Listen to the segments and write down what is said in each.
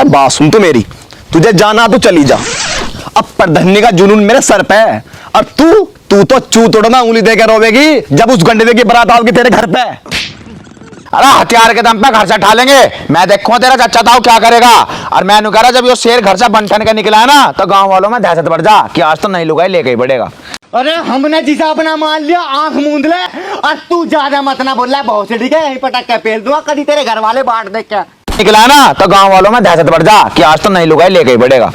बात सुन तो मेरी, तुझे जाना तो चली जा। अब परधन्नी का जुनून मेरे सर पे है, और तू तो चू तोड़ना उंगली देकर रोवेगी जब उस गंडे की बारात आओगी तेरे घर पे। अरे हथियार के दम पे घर से ढालेंगे, मैं देखूं तेरा चच्चा ताऊ क्या करेगा। और मैंने कह रहा जब ये शेर घर से बंठन के निकला है ना, तो गांव वालों में दहशत बढ़ जा कि आज तो नहीं लुगाई लेके ही बढ़ेगा। अरे हमने जिसा अपना मान लिया, आंख मूंद ले, और तू ज्यादा मत ना बोल रहा है, बहुत से ठीक है, यहीं पटक के पेल दूंगा, कभी तेरे घर वाले बांट दे क्या निकला है ना, तो गांव वालों में दहशत बढ़ जा कि आज तो नहीं लुगाई लेके ही बढ़ेगा।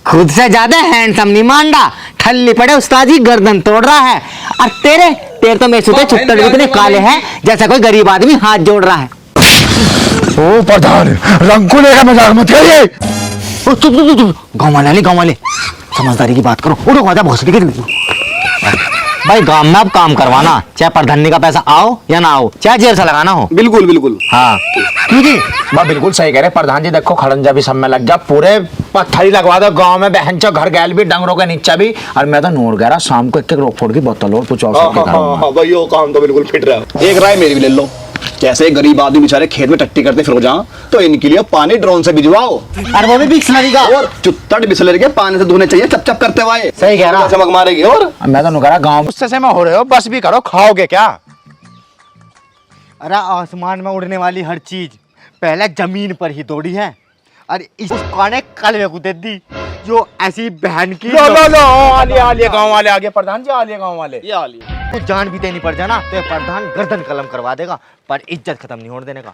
खुद से ज्यादा हैंडसम नहीं मान रहा, ठल्ली पड़े उस्ताद जी गर्दन तोड़ रहा है। और तेरे तो मेरे सुते छुट्टर इतने काले हैं जैसा कोई गरीब आदमी हाथ जोड़ रहा है। ओ प्रधान, रंगूले का मजाक मत करिए। गाँव वाले समझदारी की बात करो। उठो आजा भोसड़ी के भाई, गांव में अब काम करवाना, चाहे प्रधानी का पैसा आओ या ना आओ, चाहे जेल से लगाना हो। बिल्कुल बिल्कुल। हाँ बिल्कुल सही कह रहे प्रधान जी। देखो खड़ंजा भी सब में लग जा, पूरे पत्थर लगवा दो गांव में, बहन चो घर गैल भी, डंगरों के नीचे भी। और मैं तो नोट कह रहा शाम को एक रोक फोड़ की बोतल और कुछ और भाई वो काम तो बिल्कुल फिट रहा है। एक राय मेरी भी ले लो, जैसे गरीब आदमी बेचारे खेत में टट्टी करते फिर जा, तो इनके लिए पानी ड्रोन से भिजवाओ, और वो भी बिस्लरी का, और चुत्तट बिस्लरी के पानी से धोने चाहिए, चप चप करते हुए। सही कह रहा, चमक मारेगी। और मैं तो कह रहा गाँव से हो रहे हो, बस भी करो, खाओगे क्या? अरे आसमान में उड़ने वाली हर चीज पहले जमीन पर ही दौड़ी है, और इस काने कलवे को दे दी जो ऐसी बहन की। लो आलिए गांव वाले आ गए प्रधान जी, आलिए गांव वाले। ये आलिए तो जान भी देनी पड़ जाना तो प्रधान गर्दन कलम करवा देगा, पर इज्जत खत्म नहीं होने देने का।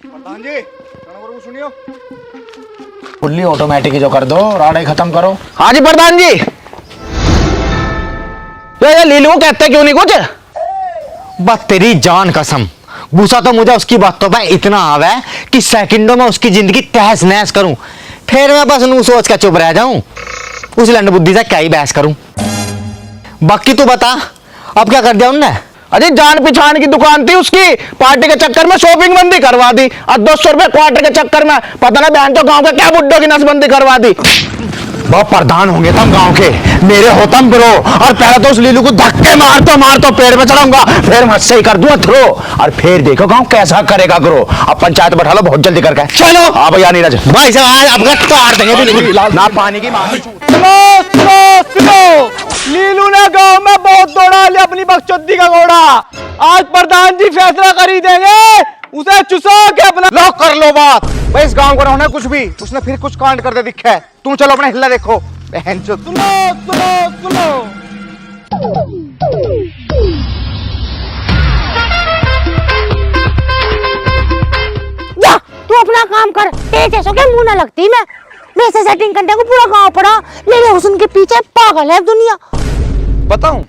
प्रधान जी सुनियो, फुल्ली ऑटोमेटिक जो कर दो, राड़े खत्म करो। हाँ जी प्रधान जी। ये लीलू कहते क्यों नहीं कुछ? बस तेरी जान कसम, गुस्सा तो मुझे उसकी बातों पे इतना आवे कि सेकंडों में उसकी जिंदगी तहस नहस करूं, फिर मैं बस नू सोच कर चुप रह जाऊं। उस लंड बुद्धि से क्या ही बहस करूं। बाकी तू बता, अब क्या कर दिया उनने? अरे जान पहचान की दुकान थी उसकी, पार्टी के चक्कर में शॉपिंग बंदी करवा दी, और 200 रुपए क्वार्टर के चक्कर में पता ना बहन तो गांव के क्या बुड्ढों की नसबंदी करवा दी। बहुत प्रधान होंगे तुम गांव के, मेरे होतम ब्रो। और पहले तो उस लीलू को धक्के मार तो पेड़ पे चढ़ाऊंगा, फिर मत सही कर दूंगा थ्रो, और फिर देखो गांव कैसा करेगा ग्रो। अब पंचायत बैठा लो बहुत जल्दी करके। चलो हाँ भैया नीरज भाई साहब अब काट देंगे ना पानी की मांग। लीलू ने गांव में बहुत दौड़ा लिया अपनी बकचोदी का घोड़ा, आज प्रधान जी फैसला कर ही देंगे, उसे चुसा के अपना लॉक कर लो बात। भाई इस गांव को रहना कुछ भी, उसने फिर कुछ कांड कर दे दिखा है। तुम चलो अपना हिल्ला देखो। बहन चो सुनो जा तू अपना काम कर, तेरे जैसों के मुंह ना लगती मैं। वैसे सेटिंग करने को पूरा गांव पड़ा, मेरे हुस्न के पीछे पागल है दुनिया। बताऊं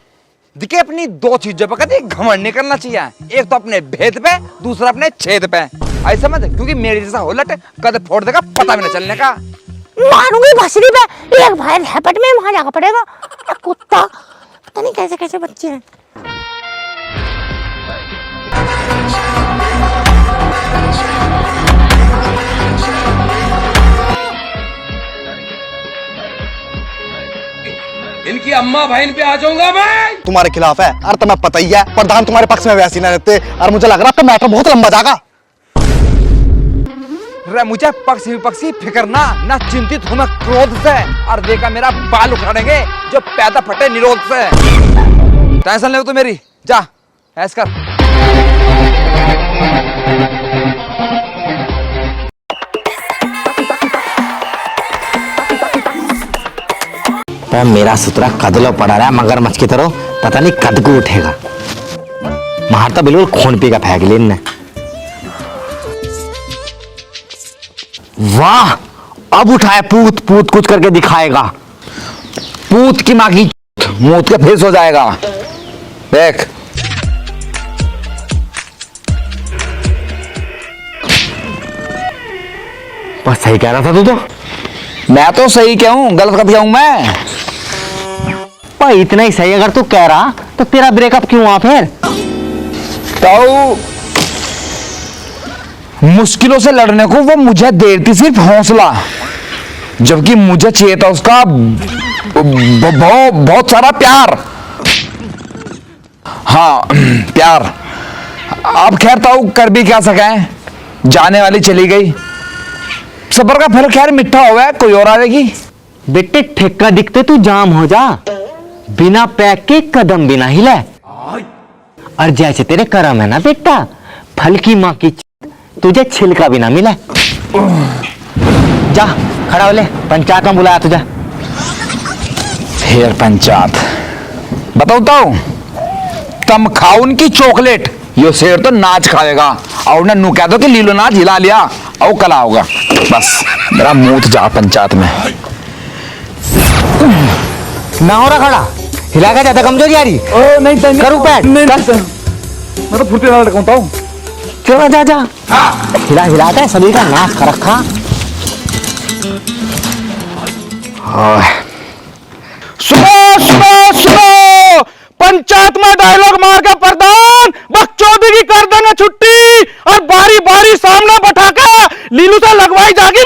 दिखे अपनी दो चीजों पर कभी घमंड नहीं करना चाहिए, एक तो अपने भेद पे, दूसरा अपने छेद पे। ऐसा समझ, क्योंकि मेरे जैसा होलट कद फोड़ देगा, पता भी नहीं चलने का। मारूंगी भसड़ी पे, एक भाई झपट में वहां जाकर पड़ेगा। कुत्ता पता नहीं कैसे कैसे बच्चे हैं। इनकी अम्मा बहन पे आ जाऊंगा मैं। तुम्हारे खिलाफ है, और तुम्हें पता ही है प्रधान तुम्हारे पक्ष में वैसे ना रहते, और मुझे लग रहा है आपका मैटर बहुत लंबा जाएगा। मुझे पक्षी विपक्षी फिक्र ना चिंतित हूं मैं क्रोध से, और देखा मेरा बाल उखाड़ेंगे जो पैदा फटे निरोध से। टेंशन ले तो मेरी, जा ऐस कर। मेरा सुतरा कदलो पड़ा रहा है मगरमच्छ की तरह, पता नहीं कद को उठेगा। मारता बिल्कुल खून पी का फेंक लिया इनने। वाह, अब उठाए पूत कुछ करके दिखाएगा। पूत की माँ की मूत के फेस हो जाएगा, देख। बस सही कह रहा था तू तो। मैं तो सही कहूं, गलत कब कहूं मैं? भाई इतना ही सही अगर तू कह रहा तो तेरा ब्रेकअप क्यों हुआ फिर? तो मुश्किलों से लड़ने को वो मुझे देती सिर्फ हौसला, जबकि मुझे चाहिए था उसका बहुत सारा प्यार। हाँ प्यार। अब खैर तो कर भी क्या सके, जाने वाली चली गई, सबर का फल खैर मीठा हुआ है, कोई और आवेगी। बेटे ठेका दिखते तू जाम हो जा, बिना पैक के कदम बिना हिले। और जैसे तेरे करम है ना बेटा, फल की माँ की तुझे छिलका भी ना मिले। जा खड़ा हो ले, पंचायत में बुलाया तुझे। फिर पंचायत बताओ तम खाओ उनकी चॉकलेट, यो शेर तो नाच खाएगा और नन्नू कह दो कि लीलो नाच हिला लिया और कला होगा। बस मेरा मुंह जा पंचायत में। ना हो रहा खड़ा, हिला का ज्यादा कमजोरी आ रही। नहीं करूं पैड? मैं तो फुर्ती वाला लड़का हूं। चलो जा जा, हिला हिला के सभी का नाश कर रखा। सुनो, पंचायत में डायलॉग मार के प्रधान बकचोदी की कर देना छुट्टी, और बारी बारी सामने बैठा के लीलू से लगवाई जागी।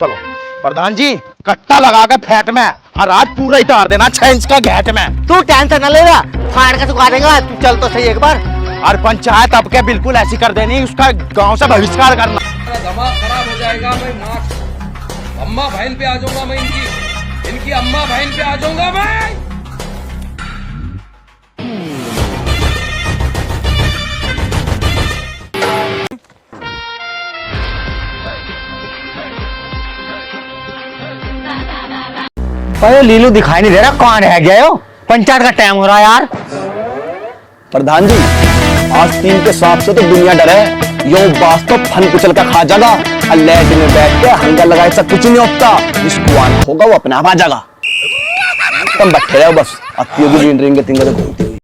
चलो प्रधान जी, कट्टा लगा के फैट में और आज पूरा ही तार देना 6 इंच का घेट में। तू टेंशन न लेगा, फाड़ के सुखा देगा। तू चल तो सही एक बार। और पंचायत अब के बिल्कुल ऐसी कर देनी, उसका गांव से बहिष्कार करना। मेरा दिमाग खराब हो जाएगा। मैं नाक अम्मा बहन पे आ जाऊंगा, मैं इनकी अम्मा बहन पे आ जाऊंगा मैं। अरे लीलू दिखाई नहीं दे रहा, कौन रह गया हो? पंचायत का टाइम हो रहा है यार। प्रधान जी, आस्तीन के सांप से तो दुनिया डरे, यो बास तो फन कुचल का खा जाएगा। और लेट में बैठ के हंगा लगाए सब कुछ नहीं होता, जिसको आना होगा वो अपने आप आ जाएगा। तुम बैठे रहो बस, अतियों की नींद रेंगे तिंगे घूमती हुई।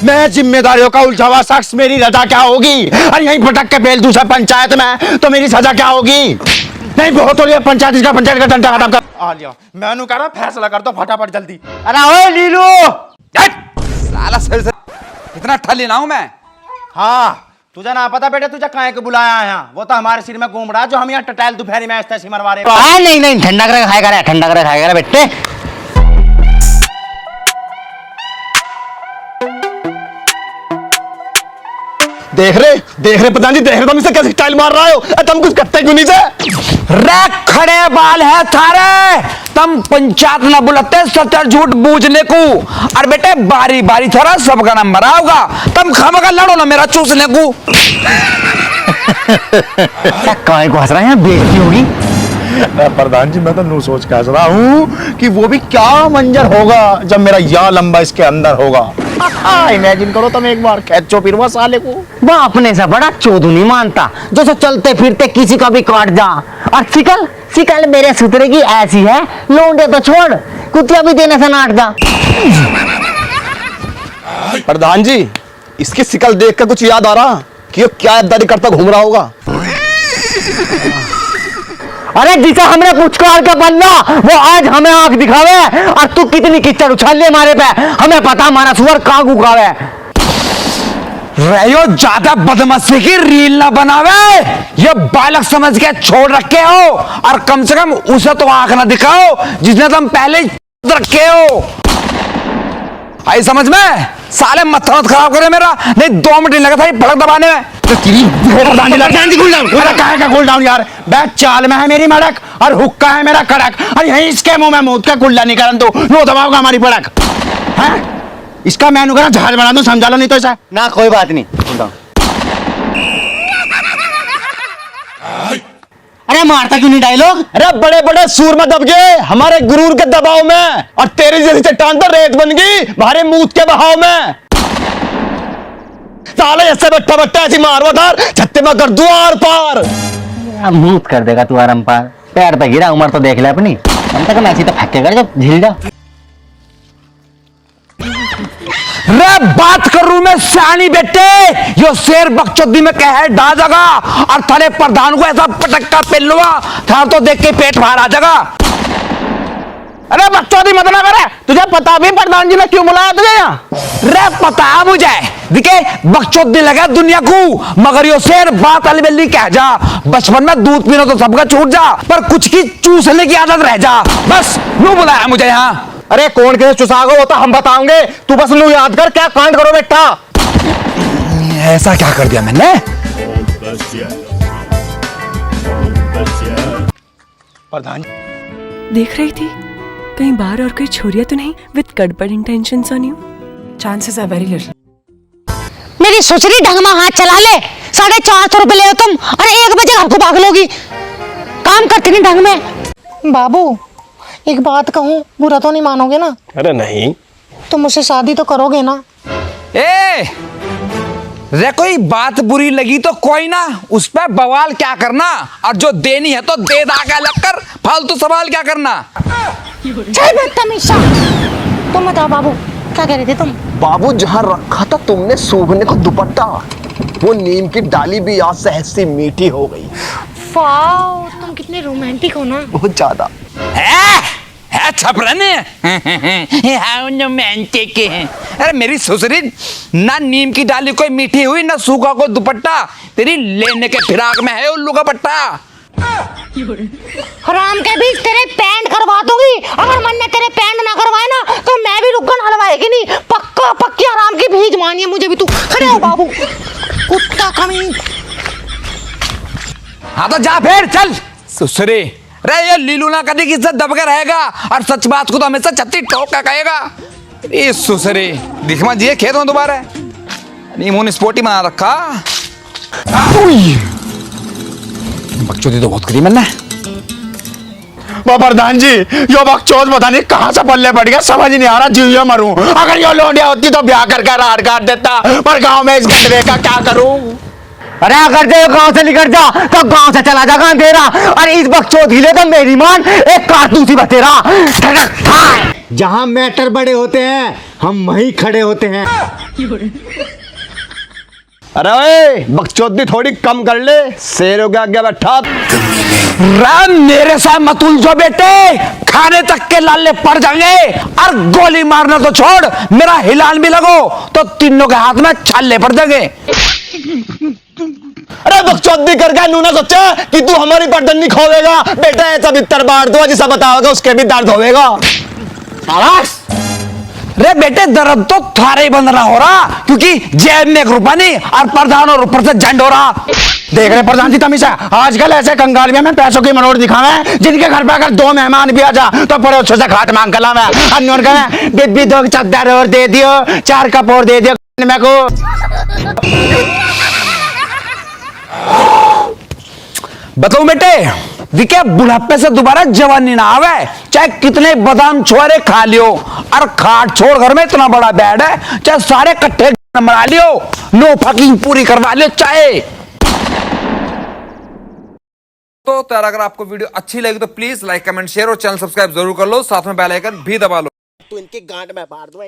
मैं जिम्मेदारियों का उलझा हुआ शख्स, मेरी रजा क्या होगी? और यहीं भटक के बेल दूसरा पंचायत में, तो मेरी सजा क्या होगी? नहीं बहुत हो रही है पंचायत का डंडा खत्म कर। आ लिया, मैंने कह रहा फैसला कर दो फटाफट जल्दी। अरे ओ लीलू, साला सर से इतना ठल्ली ना हूं मैं। हाँ तुझे ना पता बेटे, तुझे काहे को बुलाया है यहाँ? वो तो हमारे सिर में घूम रहा है, जो हम यहाँ टटैल दोपहरी में ऐसे मरवा रहे। नहीं नहीं, ठंडा कर खाएगा रे, ठंडा कर खाएगा रे बेटे। देख रहे प्रधान जी, देख रहे तुम इसे कैसे स्टाइल मार रहे हो? तुम कुछ करते क्यों नहीं से? रे खड़े बाल है थारे, तुम पंचायत ना बुलाते सच झूठ बूझने को। और बेटे बारी बारी थोड़ा सबका नंबर आओगा, तुम खामखा लड़ो ना मेरा चूसने को। काय को हंस रहा है, बेइज्जती होगी। प्रधान जी मैं तो नू सोच के हंस रहा हूँ कि वो भी क्या मंजर होगा जब मेरा या लंबा इसके अंदर होगा। इमेजिन करो तुम एक बार, खेचो फिर वो साले को। वो अपने से बड़ा चोदू नहीं मानता, जो से चलते फिरते किसी का भी काट जा। और शिकल मेरे सुतरे की ऐसी है, लोंडे तो छोड़, कुतिया भी देने से नाट जा। प्रधान जी, इसकी शिकल देख कर कुछ याद आ रहा कि ये क्या याददारी करता घूम रहा होगा। अरे जिसे हमने पुचकार के बनना, वो आज हमें आंख दिखावे। और तू कितनी किच्चड़ उछाल ले हमारे पे, हमें पता हमारा सुअर कहाँ गुगावे। रहो ज्यादा बदमाशी की रील ना बनावे, ये बालक समझ के छोड़ रखे हो। और कम से कम उसे तो आंख ना दिखाओ जिसने तुम पहले रखे हो। आई समझ में? साले मत्था मत खराब करे मेरा, नहीं 2 मिनट लगा था भड़क दबाने में। कूल डाउन यार, बैठ चाल में है मेरी मड़क और हुक्का है मेरा कड़क, और यहीं इसके मुंह में मूत का कुल्ला नहीं करन तो नो दबाओगा हमारी पड़क है। इसका मैं करा जहाज बना दूं, समझा लो नहीं तो ऐसा ना कोई बात नहीं। अरे मारता क्यों नहीं डायलॉग? अरे बड़े बड़े सूर में दब गए हमारे गुरूर के दबाव में, और तेरी जैसी चट्टान तो रेत बन गई भारे मूत के बहाव में। साले ऐसे बट्टा बट्टा ऐसी मारवा धार छत्ते में कर द्वार पार। मूत कर देगा तू आराम पार, पैर पे गिरा, उम्र तो देख ले अपनी। हम तक ऐसी तो फक्के कर जब झिल जा। रे बात कर रू मैं सियानी बेटे, यो शेर बकचोदी में कह डा जगा और थारे प्रधान को ऐसा पटक्का पिलवा था तो देख के पेट बाहर आ जाएगा। अरे बकचोदी मत ना करे, तुझे पता भी प्रधान जी ने क्यों बुलाया तुझे यहाँ? रे पता है मुझे, दिखे बकचोदी लगा दुनिया को, मगर यो शेर बात अली बल्ली कह जा। बचपन में दूध पीना तो सबका छूट जा, पर कुछ की चूसने की आदत रह जा, बस नू बुलाया मुझे यहाँ। अरे कौन कैसे चुसागो वो तो हम बताओगे, तू बस नू याद कर क्या कांड करो बेटा। ऐसा क्या कर दिया मैंने? प्रधान देख रही थी कहीं बाहर और कोई छोरिया तो नहीं विद गड़बड़ intentions on you. Chances are very little. मेरी सुसरी ढंग में हाथ चला ले, 450 रुपए ले तुम, अरे 1 बजे घर को भाग लोगी, काम करती नहीं ढंग में। बाबू एक बात कहूँ, बुरा तो नहीं मानोगे ना? अरे नहीं। तुम मुझसे शादी तो करोगे ना? ए रे कोई बात बुरी लगी तो कोई ना, उस पर बवाल क्या करना, और जो देनी है तो दे दागा लग कर, फालतू सवाल क्या करना। चल बदतमीज, तुम बताओ बाबू क्या कह रहे थे तुम? बाबू जहाँ रखा था तुमने सूखने को दुपट्टा, वो नीम की डाली भी आज से ऐसी मीठी हो गई। वाओ, तुम कितने रोमांटिक हो ना। बहुत ज्यादा। है छपरने रोमांटिक है। अरे मेरी सुसरी, ना नीम की डाली कोई मीठी हुई, ना सूखा कोई दुपट्टा, तेरी लेने के फिराक में है उल्लू का पट्टा। हराम के बीच तेरे पैंट करवा दूंगी, अगर मन ने तेरे पैंट ना करवाए ना तो मैं भी रुकन हलवाएगी नहीं, पक्का पक्की हराम की भीज मानिए मुझे भी। तू खड़े हो बाबू, कुत्ता कमी। हाँ तो जा फिर चल सुसरी। रे ये लीलू ना कभी किससे दब के रहेगा, और सच बात को तो हमेशा छत्ती ठोक का कहेगा। ये सुसरी दिख मत जी खेत में दोबारा नीमून स्पोर्टी बना रखा। बकचोदी तो बहुत करी मैंने। प्रधान जी यो बकचोद पता नहीं कहाँ से पल्ले पड़ गया, समझ नहीं आ रहा, जीव मरूं। अगर यो लोंडिया होती तो ब्याह करके राड काट देता, पर गांव में इस गंदे का क्या करूं? अरे अगर जो गांव से निकल जा तो गांव से चला जा अंधेरा, और इस बकचोद हिले तो मेरी मान एक कारतूसी बतेरा। जहां मैटर बड़े होते हैं हम वहीं खड़े होते हैं। अरे ओए बकचोदी थोड़ी कम कर ले, शेर हो गया आगे बैठा। राम मेरे साथ मत उलझो बेटे, खाने तक के लाले पड़ जाएंगे, और गोली मारना तो छोड़, मेरा हिलाल भी लगो तो तीनों के हाथ में छाले पड़ जाएंगे। अरे बकचोदी करके नूना सोचा कि तू हमारी पटदन्नी खोवेगा, बेटा ऐसा बित्तर बांट दो जिसा बताओगे उसके भी दर्द होवेगा। रे बेटे दर्द तो थारे ही बंद ना हो रहा, क्योंकि जेब में 1 रुपया नहीं और प्रधान और ऊपर से झंड हो रहा। देख रहे प्रधान जी तमीजा, आजकल ऐसे कंगाल में पैसों की मनोर दिखावे, जिनके घर पे अगर 2 मेहमान भी आ जा तो पड़ोसियों से खाट मांग कर लावे। अन्योन कहे बिब्बी 2 चद्दर और दे दियो, 4 कप और दे दियो मेरे को। बताओ बेटे, दिखे बुढ़ापे से दोबारा जवानी ना आवे, चाहे कितने बादाम छोरे खा लियो, और खाट छोड़ घर में इतना बड़ा बेड है, चाहे सारे कट्ठे बना लियो, नो फकिंग पूरी करवा लियो चाहे। तो यार अगर आपको वीडियो अच्छी लगी तो प्लीज लाइक कमेंट शेयर और चैनल सब्सक्राइब जरूर कर लो, साथ में बेल आइकन भी दबा लो। तू इनकी गांड में मार दूं।